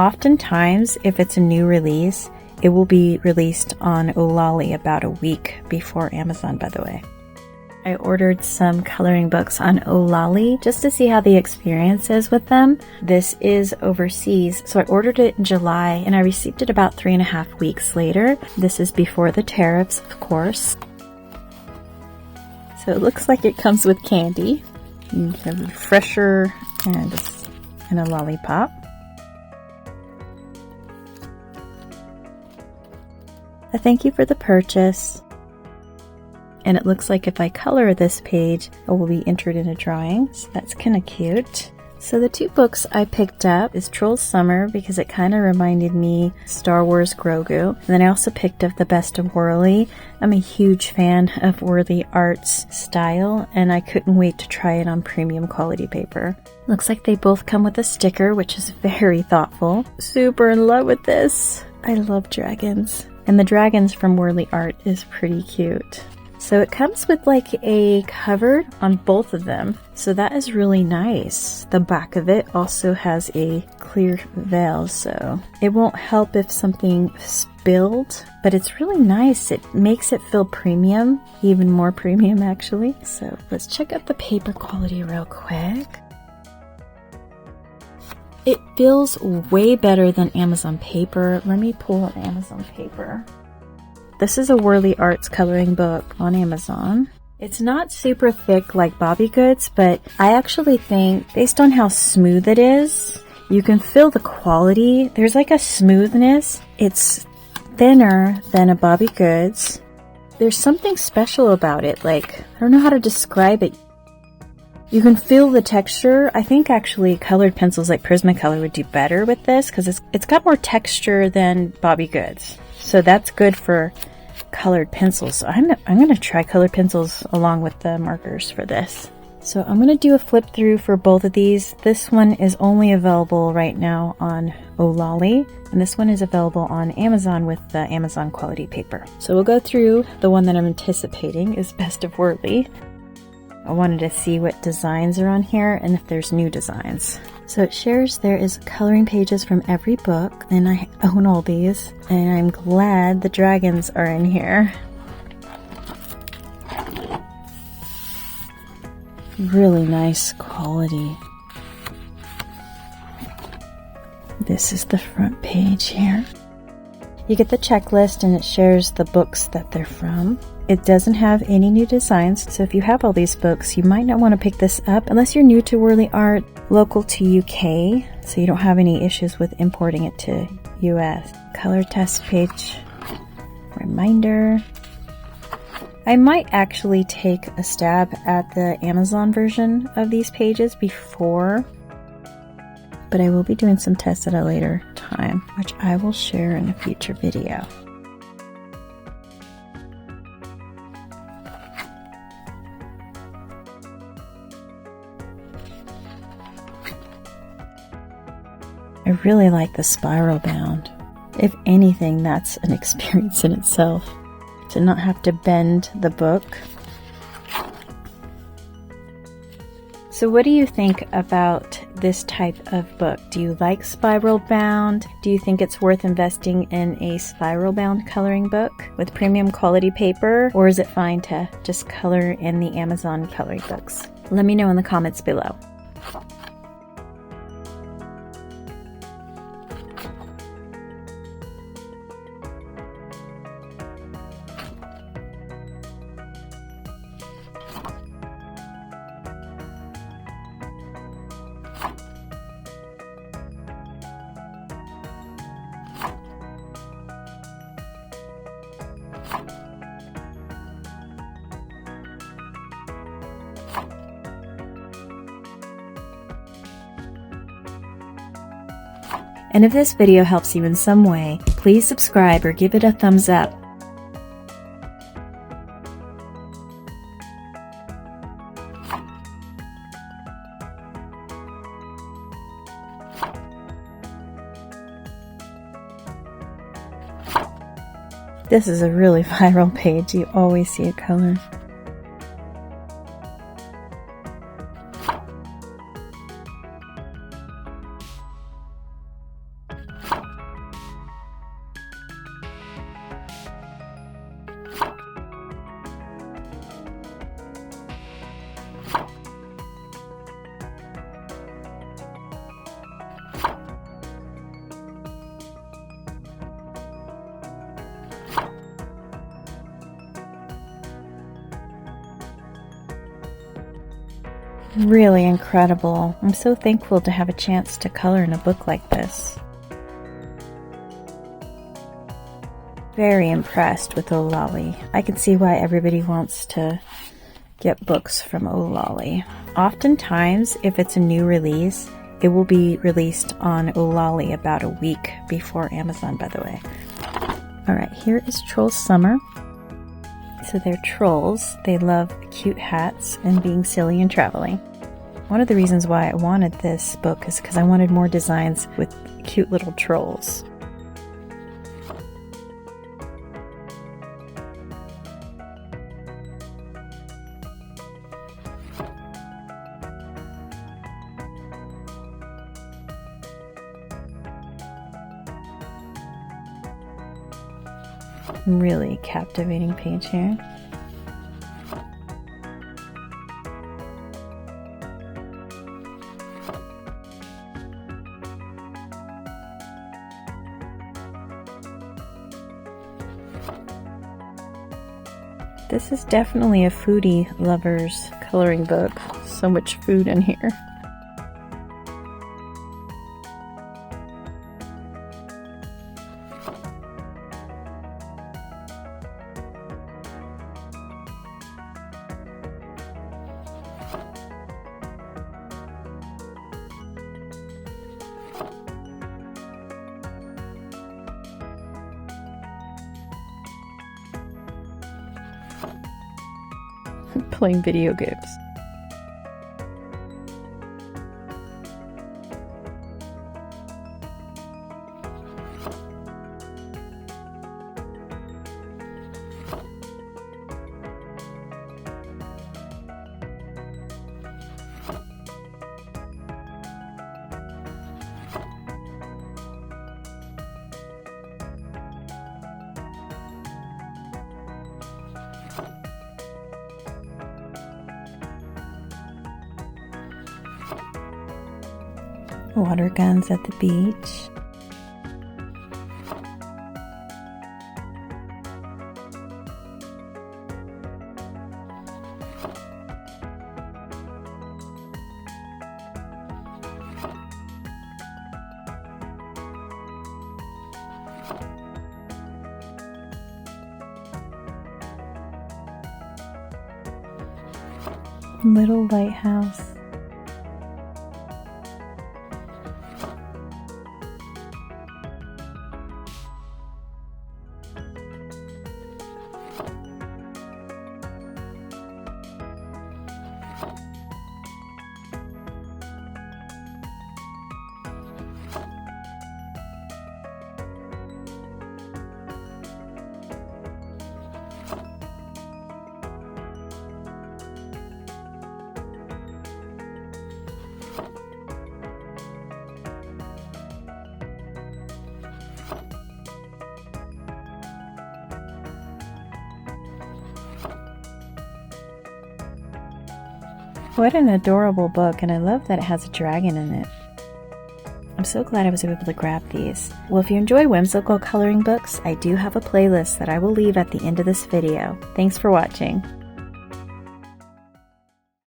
oftentimes, if it's a new release, it will be released on Ohlolly about a week before Amazon, by the way. I ordered some coloring books on Ohlolly just to see how the experience is with them. This is overseas, so I ordered it in July and I received it about 3.5 weeks later. This is before the tariffs, of course. So it looks like it comes with candy. You have a refresher and a lollipop. A thank you for the purchase. And it looks like if I color this page, it will be entered in a drawing. So that's kind of cute. So the 2 books I picked up is Trolls Summer because it kind of reminded me Star Wars Grogu. And then I also picked up The Best of Wurley. I'm a huge fan of Wurley Arts style and I couldn't wait to try it on premium quality paper. Looks like they both come with a sticker, which is very thoughtful. Super in love with this. I love dragons. And the dragons from Wurley Art is pretty cute. So it comes with like a cover on both of them. So that is really nice. The back of it also has a clear veil, so it won't help if something spilled, but it's really nice. It makes it feel premium, even more premium actually. So let's check out the paper quality real quick. It feels way better than Amazon paper. Let me pull an Amazon paper. This is a Wurley Arts Coloring Book on Amazon. It's not super thick like Bobby Goods, but I actually think, based on how smooth it is, you can feel the quality. There's like a smoothness. It's thinner than a Bobby Goods. There's something special about it. Like, I don't know how to describe it. You can feel the texture. I think actually colored pencils like Prismacolor would do better with this because it's got more texture than Bobby Goods. So that's good for colored pencils. So I'm going to try colored pencils along with the markers for this. So I'm going to do a flip through for both of these. This one is only available right now on Ohlolly, and this one is available on Amazon with the Amazon quality paper. So we'll go through. The one that I'm anticipating is Best of Wurley. I wanted to see what designs are on here and if there's new designs. So it shares there is coloring pages from every book, and I own all these, and I'm glad the dragons are in here. Really nice quality. This is the front page here. You get the checklist and it shares the books that they're from. It doesn't have any new designs, so if you have all these books, you might not want to pick this up unless you're new to Wurley Art, local to UK, so you don't have any issues with importing it to US. Color test page, reminder. I might actually take a stab at the Amazon version of these pages before, but I will be doing some tests at a later time, which I will share in a future video. I really like the spiral bound. If anything, that's an experience in itself, to not have to bend the book. So what do you think about this type of book? Do you like spiral bound? Do you think it's worth investing in a spiral bound coloring book with premium quality paper? Or is it fine to just color in the Amazon coloring books? Let me know in the comments below. And if this video helps you in some way, please subscribe or give it a thumbs up. This is a really viral page. You always see it color. Really incredible. I'm so thankful to have a chance to color in a book like this. Very impressed with Ohlolly. I can see why everybody wants to get books from Ohlolly. Oftentimes, if it's a new release, it will be released on Ohlolly about a week before Amazon, by the way. Alright, here is Trolls Summer. So they're trolls. They love cute hats and being silly and traveling. One of the reasons why I wanted this book is because I wanted more designs with cute little trolls. Really captivating page here. This is definitely a foodie lover's coloring book. So much food in here. Playing video games. Water guns at the beach. Little lighthouse. What an adorable book, and I love that it has a dragon in it. I'm so glad I was able to grab these. Well, if you enjoy whimsical coloring books, I do have a playlist that I will leave at the end of this video. Thanks for watching.